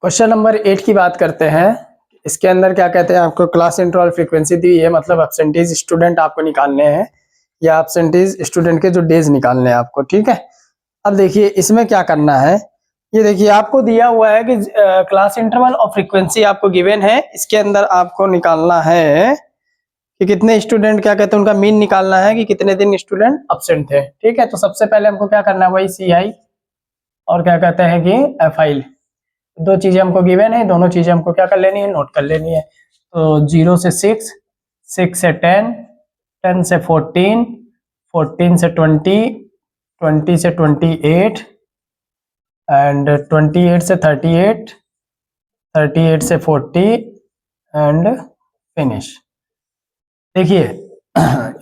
Question number 8 की बात करते हैं। इसके अंदर क्या कहते हैं, आपको क्लास इंटरवल फ्रीक्वेंसी दी है, मतलब एब्सेंटीज स्टूडेंट आपको निकालने हैं या एब्सेंटीज स्टूडेंट के जो डेज निकालने हैं आपको। ठीक है, अब देखिए इसमें क्या करना है। ये देखिए आपको दिया हुआ है कि क्लास इंटरवल और फ्रीक्वेंसी आपको गिवन है। इसके अंदर आपको निकालना है कि कितने स्टूडेंट क्या कहते हैं, उनका मीन निकालना है कि कितने दिन स्टूडेंट एब्सेंट थे। ठीक है, तो सबसे पहले हमको क्या करना है, वही CI और क्या कहते हैं कि FI। दो चीजें हमको गिवन है, दोनों चीजें हमको क्या कर लेनी है, नोट कर लेनी है। तो 0 से 6, 6 से 10, 10 से 14, 14 से 20, 20 से 28 एंड 28 से 38, 38 से 40 एंड फिनिश। देखिए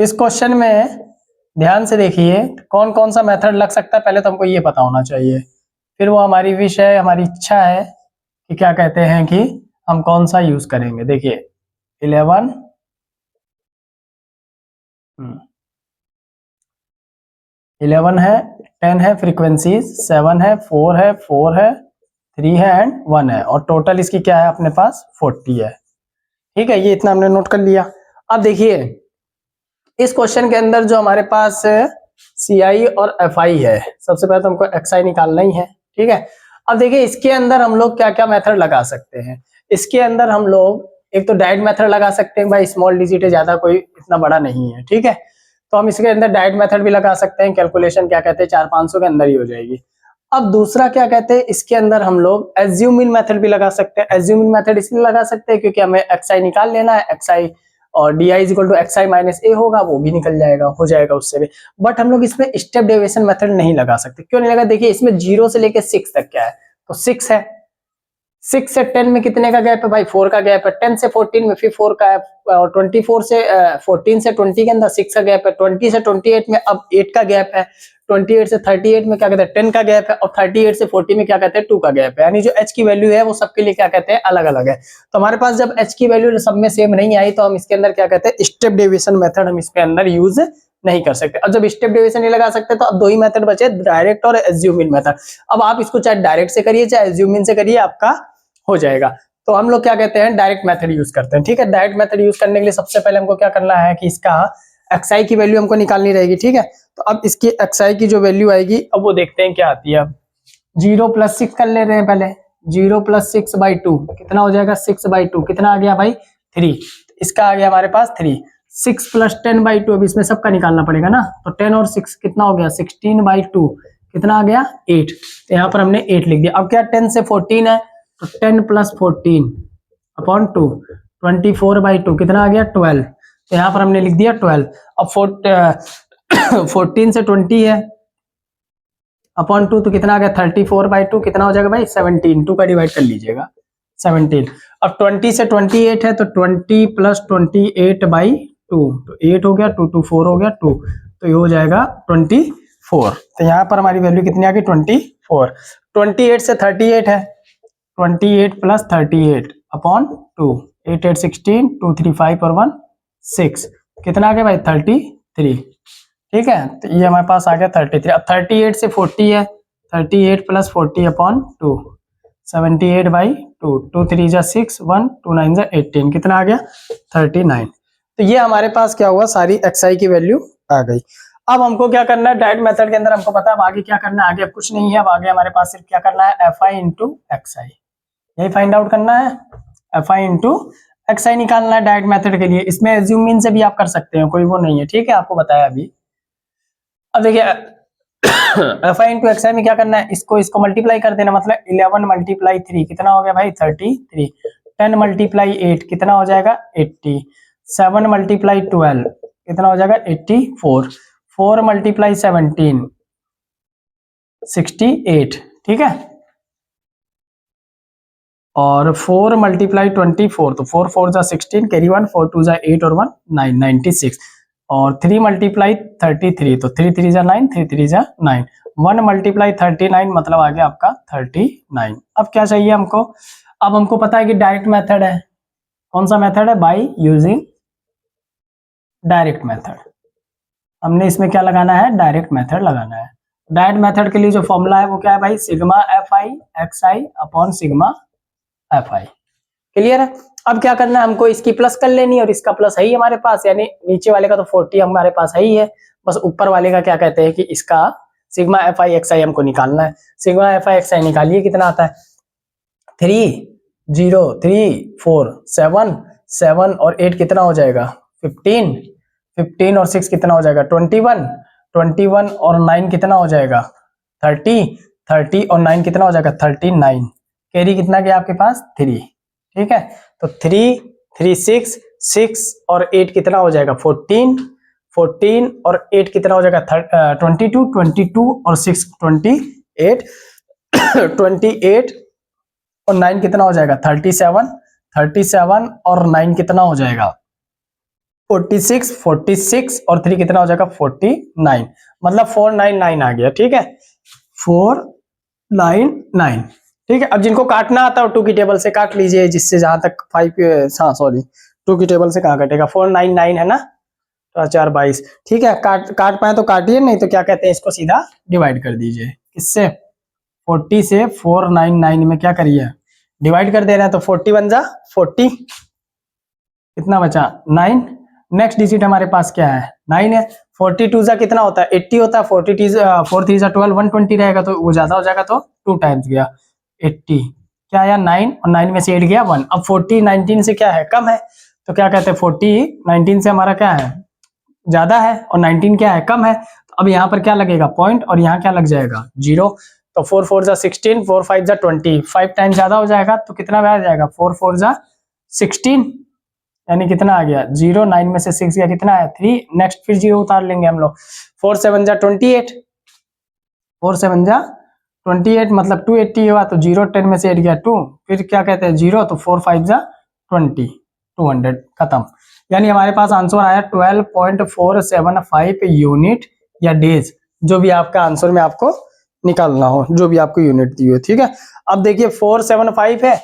इस क्वेश्चन में ध्यान से देखिए कौन कौन सा मेथड लग सकता है, पहले तो हमको ये पता होना चाहिए, फिर वो हमारी विश है, हमारी इच्छा है कि क्या कहते हैं कि हम कौन सा यूज करेंगे। देखिए 11 है, 10 है फ्रीक्वेंसीज, 7 है, 4 है, 4 है, 3 है एंड 1 है, और टोटल इसकी क्या है अपने पास 40 है। ठीक है, ये इतना हमने नोट कर लिया। अब देखिए इस क्वेश्चन के अंदर जो हमारे पास CI और FI है, सबसे पहले तो हमको XI निकालना ही है। ठीक है, अब देखिए इसके अंदर हम लोग क्या क्या मेथड लगा सकते हैं। इसके अंदर हम लोग एक तो डायरेक्ट मेथड लगा सकते हैं, भाई स्मॉल डिजिट है, ज्यादा कोई इतना बड़ा नहीं है। ठीक है, तो हम इसके अंदर डायरेक्ट मेथड भी लगा सकते हैं, कैलकुलेशन क्या कहते हैं 400-500 के अंदर ही हो जाएगी। अब दूसरा क्या कहते हैं, इसके अंदर हम लोग एज्यूमिंग मेथड भी लगा सकते हैं। एज्यूमिंग मेथड इसलिए लगा सकते हैं क्योंकि हमें XI निकाल लेना है, XI और DI equal to XI minus A होगा, वो भी निकल जाएगा, हो जाएगा उससे भी। बट हम लोग इसमें स्टेप डेविएशन मेथड नहीं लगा सकते। क्यों नहीं लगा, देखिए इसमें 0 से लेके 6 तक क्या है, तो 6 है, 6 से 10 में कितने का गैप है भाई, 4 का गैप है। 10 से 14 में फिर 4 का है, और 24 से 14 से 20 के अंदर 6 का गैप है। 20 से 28 में अब 8 का गैप है। 28 से 38 में क्या कहते हैं 10 का गैप है, और 38 से 40 में क्या कहते हैं 2 का गैप है। यानी जो H की वैल्यू है वो सबके लिए क्या कहते हैं अलग अलग है। तो हमारे पास जब H की वैल्यू सब में सेम नहीं आई, तो हम इसके अंदर क्या कहते हैं स्टेप डेविएशन मेथड हम इसके अंदर यूज नहीं कर सकते। अब जब स्टेप डेविएशन नहीं लगा सकते, तो अब दो ही मेथड बचे, डायरेक्ट और एज्यूमिंग मेथड। अब आप इसको चाहे डायरेक्ट से करिए चाहे एज्यूमिंग से करिए, आपका हो जाएगा। तो हम लोग क्या कहते हैं डायरेक्ट मेथड यूज करते हैं। ठीक है, डायरेक्ट मेथड यूज करने के लिए सबसे पहले हमको क्या करना है कि इसका XI की वैल्यू हमको निकालनी रहेगी। ठीक है, तो अब इसकी XI की जो वैल्यू आएगी, अब वो देखते हैं क्या आती है। अब 0 + 6 कर ले रहे हैं पहले, 0 + 6/2 कितना हो जाएगा, 6/2 कितना आ गया भाई 3, इसका आ गया हमारे पास 3। 6 + 10/2, अब इसमें सबका निकालना पड़ेगा ना, तो 10 और 6 कितना हो गया 16/2, कितना आ गया 8, तो यहाँ पर हमने 8 लिख दिया। अब क्या 10 से 14 है, तो 10 + 14/2, 24/2 कितना आ गया 12, तो यहाँ पर हमने लिख दिया 12। अब 14 से 20 है अपॉन 2, तो कितना आ गया 34/2, कितना हो जाएगा भाई 17, 2 का डिवाइड कर लीजिएगा 17। अब 20 से 28 है, तो 20 + 28/2, तो 8 हो गया, 2 2 4 हो गया 2, तो ये हो जाएगा 24। तो यहाँ पर हमारी वैल्यू कितनी आ गई 24। 28 से 38 है, 28 + 38/2, 8 8 16, 2 3 5 और 1 6, कितना आ गया भाई 33। ठीक है, तो ये हमारे पास आ गया 33। अब 38 से 40 है, 38 + 40/2, 78/2, 2 3 = 6, 1 2 9 = 18, कितना आ गया 39। तो ये हमारे पास क्या हुआ, सारी XI की वैल्यू आ गई। अब हमको क्या करना है, डायरेक्ट मेथड के अंदर हमको पता है अब आगे क्या करना है, आगे अब कुछ नहीं है। अब आगे हमारे पास सिर्फ क्या करना है, FI × XI, यही फाइंड आउट करना है। FI × XI निकालना है डायरेक्ट मेथड के लिए। इसमें एज्यूमिंग से भी आप कर सकते हैं, कोई वो नहीं है। ठीक है, आपको बताया अभी। अब देखिए FI × XI में क्या करना है, इसको मल्टीप्लाई कर देना, मतलब 11 × 3 कितना हो गया भाई 33, 10 × 8 कितना हो जाएगा 80, 7 × 12 कितना हो जाएगा 84, 4 × 17 68। ठीक है, और 4 × 24, तो 4 4 = 16, कैरी 1, 4 2 = 8 और 1 9, 96, और 3 × 33, तो 3 3 = 9, 3 3 = 9, 1 × 39 मतलब आ गया आपका 39। अब क्या चाहिए हमको, अब हमको पता है कि डायरेक्ट मेथड है। कौन सा मेथड है, बाय यूजिंग डायरेक्ट मेथड। हमने इसमें क्या लगाना है, डायरेक्ट मेथड लगाना है। डायरेक्ट मेथड के लिए जो फॉर्मूला है वो क्या है भाई, सिग्मा FI XI/सिग्मा FI। क्लियर है? अब क्या करना है, हमको इसकी प्लस कर लेनी है और इसका प्लस है ही हमारे पास, यानी नीचे वाले का तो 40 हमारे पास है ही है, बस ऊपर वाले का क्या कहते हैं कि इसका सिग्मा FI हमको निकालना है। सिग्मा FI निकालिए, कितना आता है 3 0 3 4 7 7 और 8 कितना हो जाएगा 15 15 और 6 कितना हो जाएगा 21 21 और 9 कितना हो जाएगा 30 30 और 9 कितना हो जाएगा 39। कैरी कितना गया आपके पास 3। ठीक है, तो 3 3 6 6 और 8 कितना हो जाएगा 14 14 और 8 कितना हो जाएगा 22 22 और 6 28 28 और 9 कितना हो जाएगा 37 37 और 9 कितना हो जाएगा 46 46 और 3 कितना हो जाएगा 49, मतलब 499 आ गया। ठीक है, 499। ठीक है, अब जिनको काटना आता है 2 की टेबल से काट लीजिए, जिससे जहां तक 2 की टेबल से कहां कटेगा 499 है ना, तो 4 22। ठीक है, काट पाए तो काटिए, नहीं तो क्या कहते हैं इसको सीधा डिवाइड कर दीजिए। किससे 40 से 499 में क्या करिए डिवाइड कर दे रहे हैं, तो 40 बन जा 40, कितना बचा 9। नेक्स्ट डिजिट हमारे पास क्या है 9 है। 42 जा कितना होता है 80 होता है, 4 3 जा 12 120 रहेगा, तो वो ज्यादा हो जाएगा, तो 2 टाइम्स गया 80, क्या आया 9 और 9 में से 8 गया 1। अब 40 19 से क्या है कम है, तो क्या कहते हैं 40 19 से हमारा क्या है ज्यादा है और 19 क्या है कम है, तो अब यहाँ पर क्या लगेगा पॉइंट और यहाँ क्या लग जाएगा 0। तो 4 4 जा 16 4 5 जा 20, 5 टाइम ज्यादा हो जाएगा, तो कितना आ जाएगा 4 4 जा 16, यानी कितना आ गया 0। 9 में से 6 गया कितना है 3। नेक्स्ट फिर 0 उतार लेंगे हम लोग। 4 7 जा 28, 4 7 जा 28 मतलब 280 हुआ, तो 0 10 में से 8 गया 2, फिर क्या कहते हैं 0, तो 4 5 जा 20 200 खत्म। यानी हमारे पास आंसर आया 12.475 यूनिट या डेज, जो भी आपका आंसर में आपको निकालना हो, जो भी आपको यूनिट दी हो। ठीक है, अब देखिए 475 है।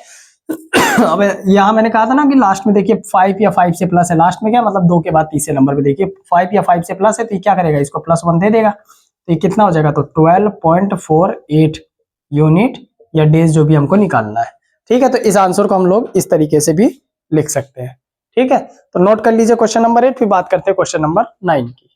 अब यहाँ मैंने कहा था ना कि लास्ट में देखिए 5 या 5 से प्लस है, लास्ट में क्या मतलब 2 के बाद तीसरे नंबर पे देखिए 5 या 5 से प्लस है, तो क्या करेगा इसको +1 दे देगा, तो ये कितना हो जाएगा, तो 12.48 यूनिट या डेज जो भी हमको निकालना है। ठीक है, तो इस आंसर को हम लोग इस तरीके से भी लिख सकते हैं। ठीक है, तो नोट कर लीजिए क्वेश्चन नंबर 8, फिर बात करते हैं क्वेश्चन नंबर 9 की।